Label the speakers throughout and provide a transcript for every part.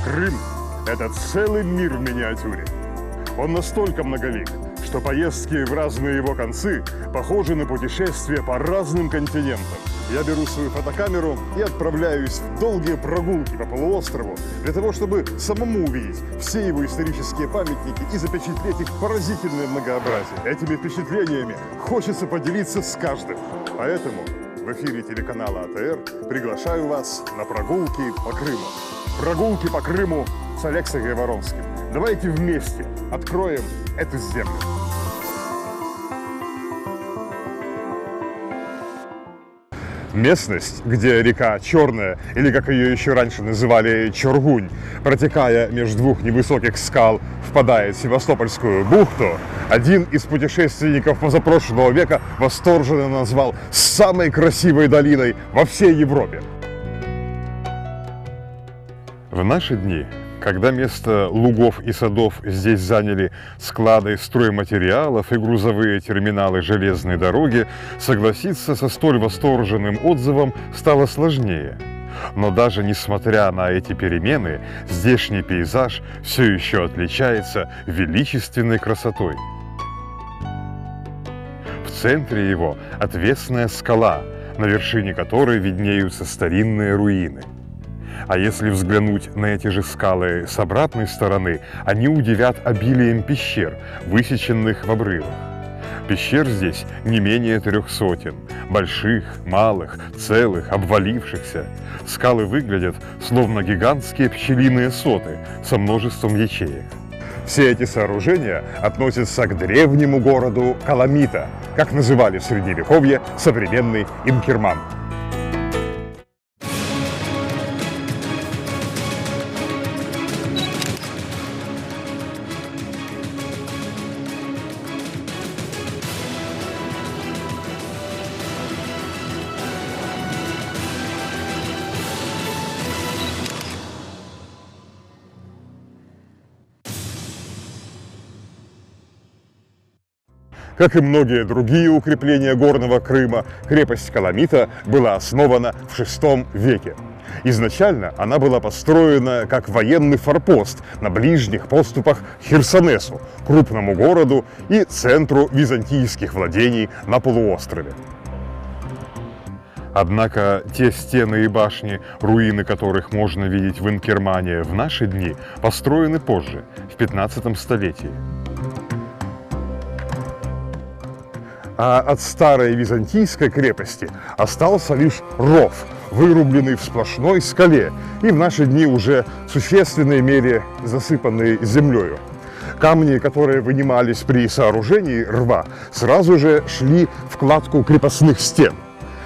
Speaker 1: Крым – это целый мир в миниатюре. Он настолько многолик, что поездки в разные его концы похожи на путешествия по разным континентам. Я беру свою фотокамеру и отправляюсь в долгие прогулки по полуострову для того, чтобы самому увидеть все его исторические памятники и запечатлеть их поразительное многообразие. Этими впечатлениями хочется поделиться с каждым. Поэтому в эфире телеканала АТР приглашаю вас на прогулки по Крыму. Прогулки по Крыму с Алексеем Гайворонским. Давайте вместе откроем эту землю. Местность, где река Черная, или как ее еще раньше называли Чоргунь, протекая между двух невысоких скал, впадает в Севастопольскую бухту, один из путешественников позапрошлого века восторженно назвал самой красивой долиной во всей Европе. В наши дни, когда место лугов и садов здесь заняли склады стройматериалов и грузовые терминалы железной дороги, согласиться со столь восторженным отзывом стало сложнее. Но даже несмотря на эти перемены, здешний пейзаж все еще отличается величественной красотой. В центре его отвесная скала, на вершине которой виднеются старинные руины. А если взглянуть на эти же скалы с обратной стороны, они удивят обилием пещер, высеченных в обрывах. Пещер здесь не менее 300, больших, малых, целых, обвалившихся. Скалы выглядят словно гигантские пчелиные соты со множеством ячеек. Все эти сооружения относятся к древнему городу Каламита, как называли в Средневековье современный Инкерман. Как и многие другие укрепления горного Крыма, крепость Каламита была основана в VI веке. Изначально она была построена как военный форпост на ближних подступах к Херсонесу, крупному городу и центру византийских владений на полуострове. Однако те стены и башни, руины которых можно видеть в Инкермане в наши дни, построены позже, в 15 столетии. А от старой византийской крепости остался лишь ров, вырубленный в сплошной скале и в наши дни уже в существенной мере засыпанный землею. Камни, которые вынимались при сооружении рва, сразу же шли в кладку крепостных стен.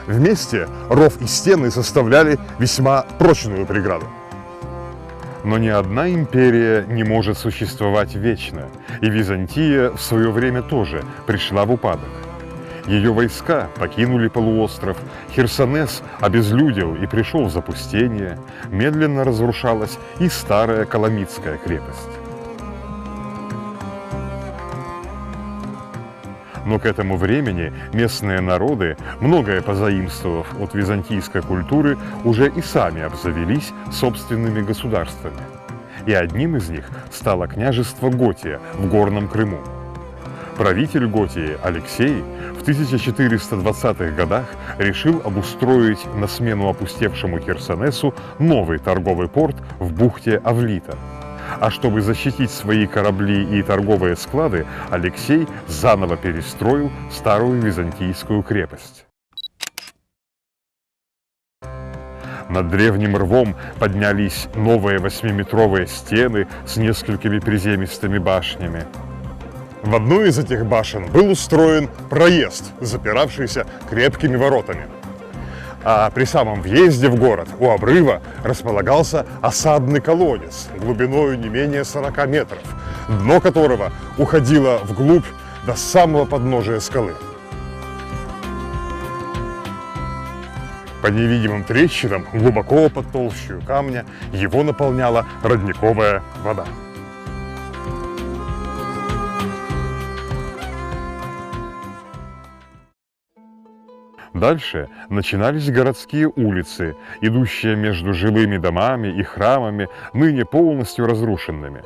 Speaker 1: Вместе ров и стены составляли весьма прочную преграду. Но ни одна империя не может существовать вечно, и Византия в свое время тоже пришла в упадок. Ее войска покинули полуостров, Херсонес обезлюдил и пришел в запустение, медленно разрушалась и старая Каламитская крепость. Но к этому времени местные народы, многое позаимствовав от византийской культуры, уже и сами обзавелись собственными государствами. И одним из них стало княжество Готия в Горном Крыму. Правитель Готии Алексей в 1420-х годах решил обустроить на смену опустевшему Херсонесу новый торговый порт в бухте Авлита. А чтобы защитить свои корабли и торговые склады, Алексей заново перестроил старую византийскую крепость. Над древним рвом поднялись новые 8-метровые стены с несколькими приземистыми башнями. В одну из этих башен был устроен проезд, запиравшийся крепкими воротами. А при самом въезде в город у обрыва располагался осадный колодец глубиной не менее 40 метров, дно которого уходило вглубь до самого подножия скалы. По невидимым трещинам, глубоко под толщей камня, его наполняла родниковая вода.
Speaker 2: Дальше начинались городские улицы, идущие между жилыми домами и храмами, ныне полностью разрушенными.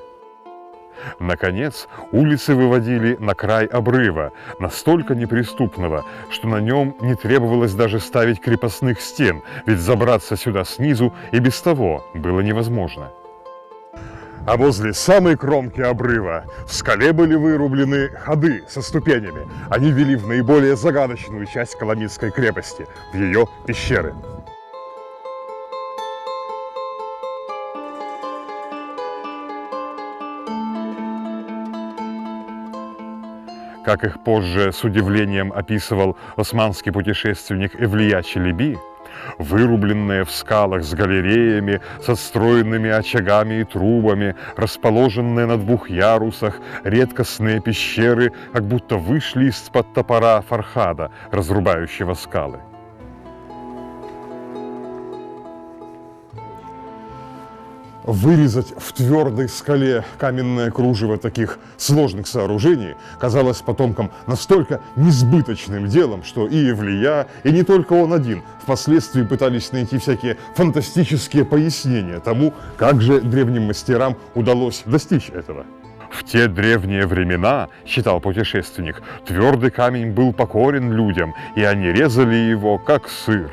Speaker 2: Наконец, улицы выводили на край обрыва, настолько неприступного, что на нем не требовалось даже ставить крепостных стен, ведь забраться сюда снизу и без того было невозможно.
Speaker 1: А возле самой кромки обрыва в скале были вырублены ходы со ступенями. Они вели в наиболее загадочную часть Коломитской крепости, в ее пещеры.
Speaker 2: Как их позже с удивлением описывал османский путешественник Эвлия Челеби, вырубленные в скалах с галереями, с отстроенными очагами и трубами, расположенные на 2 ярусах, редкостные пещеры, как будто вышли из-под топора Фархада, разрубающего скалы.
Speaker 1: Вырезать в твердой скале каменное кружево таких сложных сооружений казалось потомкам настолько несбыточным делом, что и Эвлия, и не только он один, впоследствии пытались найти всякие фантастические пояснения тому, как же древним мастерам удалось достичь этого.
Speaker 2: В те древние времена, считал путешественник, твердый камень был покорен людям, и они резали его, как сыр.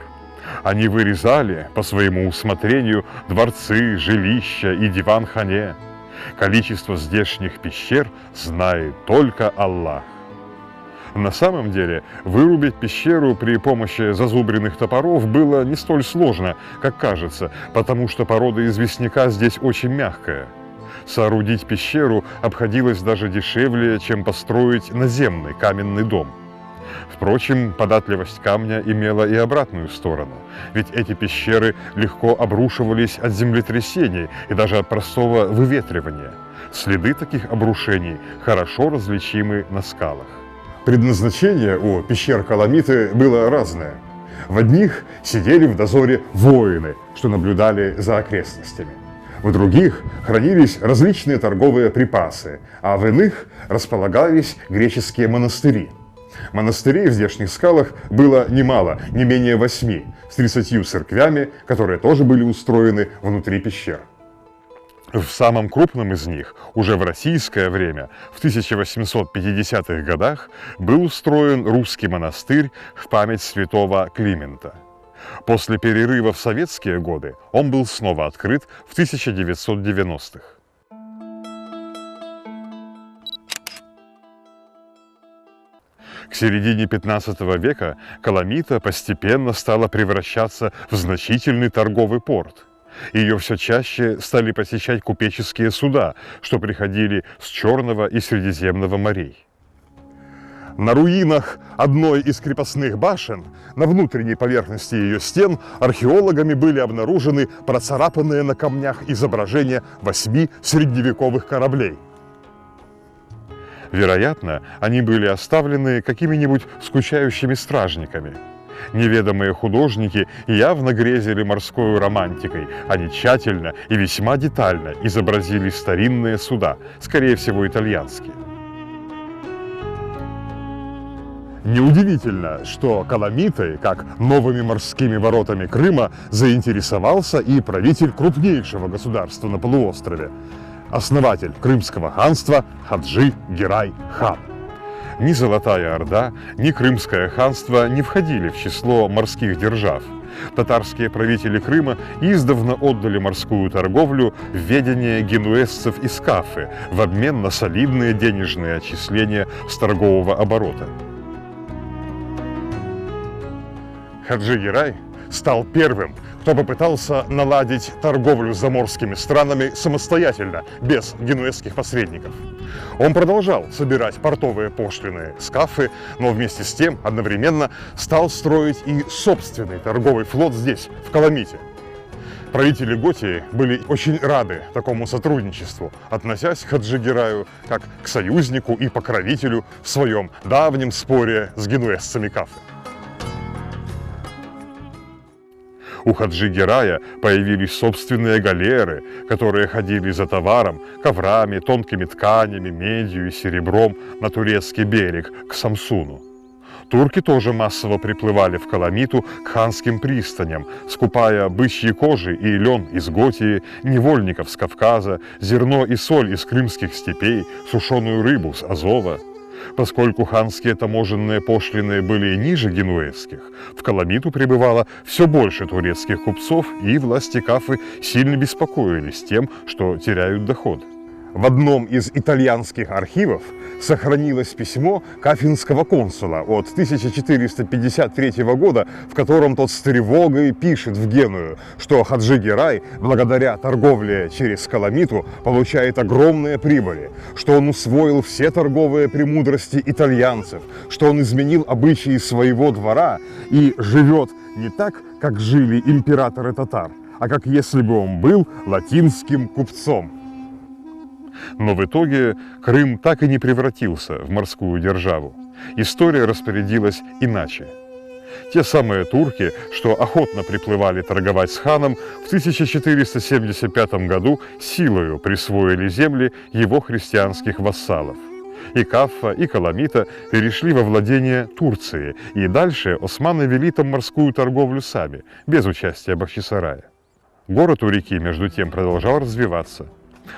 Speaker 2: Они вырезали по своему усмотрению дворцы, жилища и диван-хане. Количество здешних пещер знает только Аллах. На самом деле, вырубить пещеру при помощи зазубренных топоров было не столь сложно, как кажется, потому что порода известняка здесь очень мягкая. Соорудить пещеру обходилось даже дешевле, чем построить наземный каменный дом. Впрочем, податливость камня имела и обратную сторону, ведь эти пещеры легко обрушивались от землетрясений и даже от простого выветривания. Следы таких обрушений хорошо различимы на скалах.
Speaker 1: Предназначение у пещер Коломиты было разное. В одних сидели в дозоре воины, что наблюдали за окрестностями. В других хранились различные торговые припасы, а в иных располагались греческие монастыри. Монастырей в здешних скалах было немало, не менее 8, с 30 церквями, которые тоже были устроены внутри пещер.
Speaker 2: В самом крупном из них, уже в российское время, в 1850-х годах, был устроен русский монастырь в память святого Климента. После перерыва в советские годы он был снова открыт в 1990-х. К середине 15 века Коломита постепенно стала превращаться в значительный торговый порт. Ее все чаще стали посещать купеческие суда, что приходили с Черного и Средиземного морей.
Speaker 1: На руинах одной из крепостных башен, на внутренней поверхности ее стен, археологами были обнаружены процарапанные на камнях изображения 8 средневековых кораблей.
Speaker 2: Вероятно, они были оставлены какими-нибудь скучающими стражниками. Неведомые художники явно грезили морской романтикой. Они тщательно и весьма детально изобразили старинные суда, скорее всего, итальянские.
Speaker 1: Неудивительно, что Коломитой, как новыми морскими воротами Крыма, заинтересовался и правитель крупнейшего государства на полуострове, основатель Крымского ханства Хаджи Герай хан.
Speaker 2: Ни Золотая Орда, ни Крымское ханство не входили в число морских держав. Татарские правители Крыма издавна отдали морскую торговлю в ведение генуэзцев и скафы в обмен на солидные денежные отчисления с торгового оборота.
Speaker 1: Хаджи Герай стал первым, кто попытался наладить торговлю с заморскими странами самостоятельно, без генуэзских посредников. Он продолжал собирать портовые пошлины, скафы, но вместе с тем одновременно стал строить и собственный торговый флот здесь, в Коломите. Правители Готии были очень рады такому сотрудничеству, относясь к Хаджи Гераю как к союзнику и покровителю в своем давнем споре с генуэзцами Кафы.
Speaker 2: У Хаджи Герая появились собственные галеры, которые ходили за товаром, коврами, тонкими тканями, медью и серебром на турецкий берег, к Самсуну. Турки тоже массово приплывали в Каламиту к ханским пристаням, скупая бычьи кожи и лен из Готии, невольников с Кавказа, зерно и соль из крымских степей, сушеную рыбу с Азова. Поскольку ханские таможенные пошлины были ниже генуэзских, в Каламиту прибывало все больше турецких купцов, и власти Кафы сильно беспокоились тем, что теряют доход.
Speaker 1: В одном из итальянских архивов сохранилось письмо кафинского консула от 1453 года, в котором тот с тревогой пишет в Геную, что Хаджи Герай, благодаря торговле через Каламиту, получает огромные прибыли, что он усвоил все торговые премудрости итальянцев, что он изменил обычаи своего двора и живет не так, как жили императоры татар, а как если бы он был латинским купцом.
Speaker 2: Но в итоге Крым так и не превратился в морскую державу. История распорядилась иначе. Те самые турки, что охотно приплывали торговать с ханом, в 1475 году силою присвоили земли его христианских вассалов. И Кафа, и Каламита перешли во владение Турции, и дальше османы вели там морскую торговлю сами, без участия Бахчисарая. Город у реки, между тем, продолжал развиваться.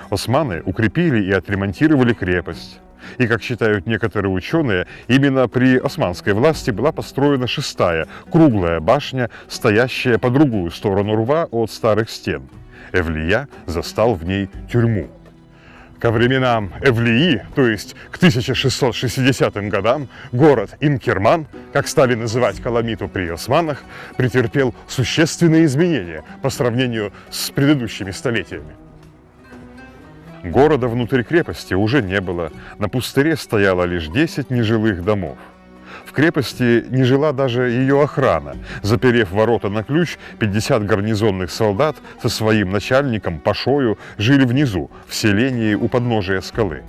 Speaker 2: Османы укрепили и отремонтировали крепость. И, как считают некоторые ученые, именно при османской власти была построена шестая, круглая башня, стоящая по другую сторону рва от старых стен. Эвлия застал в ней тюрьму. Ко временам Эвлии, то есть к 1660 годам, город Инкерман, как стали называть Каламиту при османах, претерпел существенные изменения по сравнению с предыдущими столетиями. Города внутри крепости уже не было, на пустыре стояло лишь 10 нежилых домов. В крепости не жила даже ее охрана. Заперев ворота на ключ, 50 гарнизонных солдат со своим начальником Пашою жили внизу, в селении у подножия скалы.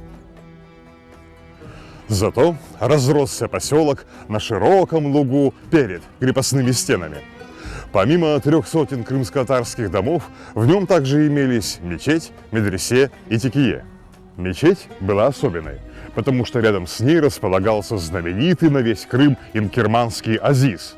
Speaker 1: Зато разросся поселок на широком лугу перед крепостными стенами. Помимо 300 крымско-татарских домов, в нем также имелись мечеть, медресе и текие. Мечеть была особенной, потому что рядом с ней располагался знаменитый на весь Крым инкерманский Азиз.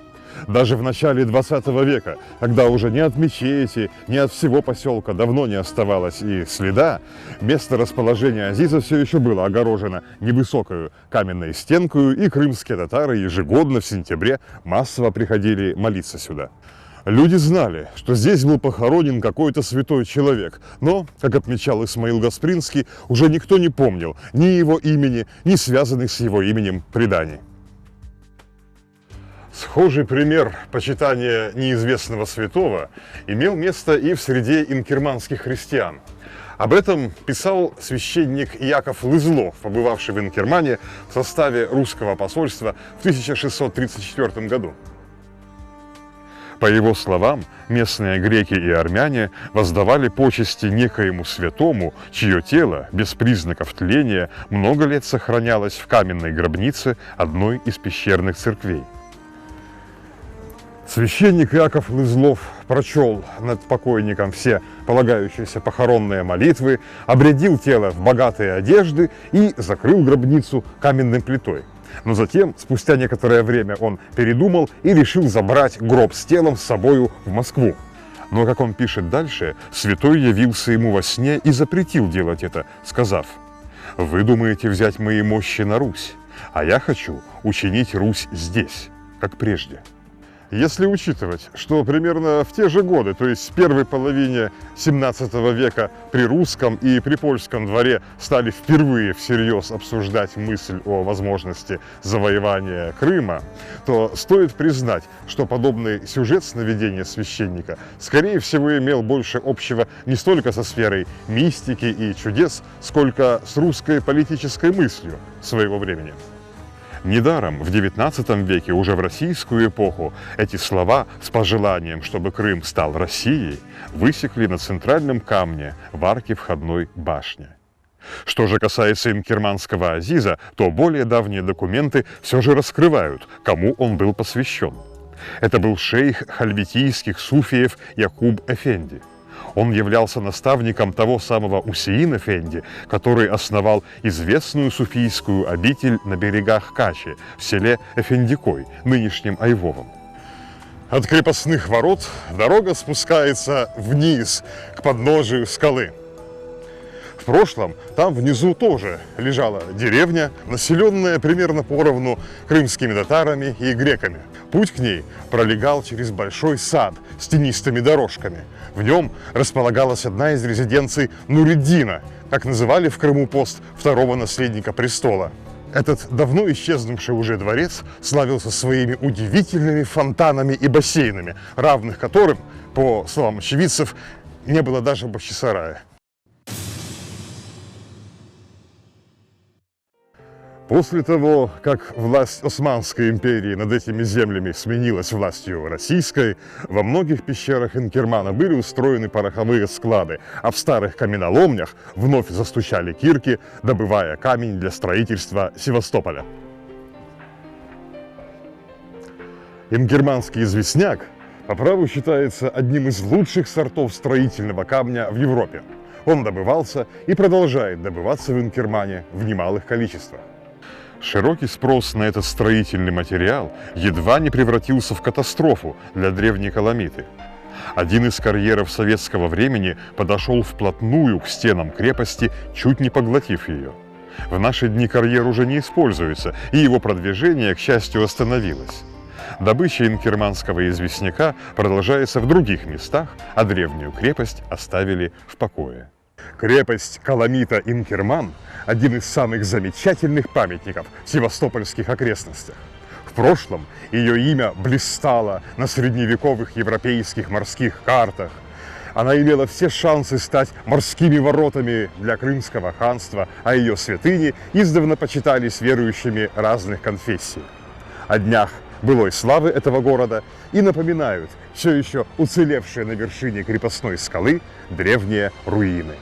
Speaker 1: Даже в начале 20 века, когда уже ни от мечети, ни от всего поселка давно не оставалось и следа, место расположения Азиза все еще было огорожено невысокою каменной стенкою, и крымские татары ежегодно в сентябре массово приходили молиться сюда. Люди знали, что здесь был похоронен какой-то святой человек, но, как отмечал Исмаил Гаспринский, уже никто не помнил ни его имени, ни связанных с его именем преданий. Схожий пример почитания неизвестного святого имел место и в среде инкерманских христиан. Об этом писал священник Яков Лызлов, побывавший в Инкермане в составе русского посольства в 1634 году. По его словам, местные греки и армяне воздавали почести некоему святому, чье тело, без признаков тления, много лет сохранялось в каменной гробнице одной из пещерных церквей. Священник Яков Лызлов прочел над покойником все полагающиеся похоронные молитвы, обрядил тело в богатые одежды и закрыл гробницу каменной плитой. Но затем, спустя некоторое время, он передумал и решил забрать гроб с телом с собою в Москву. Но, как он пишет дальше, святой явился ему во сне и запретил делать это, сказав: «Вы думаете взять мои мощи на Русь, а я хочу учинить Русь здесь, как прежде». Если учитывать, что примерно в те же годы, то есть в первой половине 17 века, при русском и при польском дворе стали впервые всерьез обсуждать мысль о возможности завоевания Крыма, то стоит признать, что подобный сюжет сновидения священника, скорее всего, имел больше общего не столько со сферой мистики и чудес, сколько с русской политической мыслью своего времени. Недаром в XIX веке, уже в российскую эпоху, эти слова с пожеланием, чтобы Крым стал Россией, высекли на центральном камне в арке входной башни. Что же касается инкерманского Азиза, то более давние документы все же раскрывают, кому он был посвящен. Это был шейх хальветийских суфиев Якуб Эфенди.
Speaker 2: Он являлся наставником того самого Усеин Эфенди, который основал известную суфийскую обитель на берегах Качи, в селе Эфендикой, нынешнем Айвовом.
Speaker 1: От крепостных ворот дорога спускается вниз, к подножию скалы. В прошлом там внизу тоже лежала деревня, населенная примерно поровну крымскими татарами и греками. Путь к ней пролегал через большой сад с тенистыми дорожками. В нем располагалась одна из резиденций Нуриддина, как называли в Крыму пост второго наследника престола. Этот давно исчезнувший уже дворец славился своими удивительными фонтанами и бассейнами, равных которым, по словам очевидцев, не было даже в Бахчисарае. После того, как власть Османской империи над этими землями сменилась властью российской, во многих пещерах Инкермана были устроены пороховые склады, а в старых каменоломнях вновь застучали кирки, добывая камень для строительства Севастополя. Инкерманский известняк по праву считается одним из лучших сортов строительного камня в Европе. Он добывался и продолжает добываться в Инкермане в немалых количествах.
Speaker 2: Широкий спрос на этот строительный материал едва не превратился в катастрофу для древней Каламиты. Один из карьеров советского времени подошел вплотную к стенам крепости, чуть не поглотив ее. В наши дни карьер уже не используется, и его продвижение, к счастью, остановилось. Добыча инкерманского известняка продолжается в других местах, а древнюю крепость оставили в покое.
Speaker 1: Крепость Каламита-Инкерман – один из самых замечательных памятников в севастопольских окрестностях. В прошлом ее имя блистало на средневековых европейских морских картах. Она имела все шансы стать морскими воротами для Крымского ханства, а ее святыни издавна почитались верующими разных конфессий. О днях былой славы этого города и напоминают все еще уцелевшие на вершине крепостной скалы древние руины.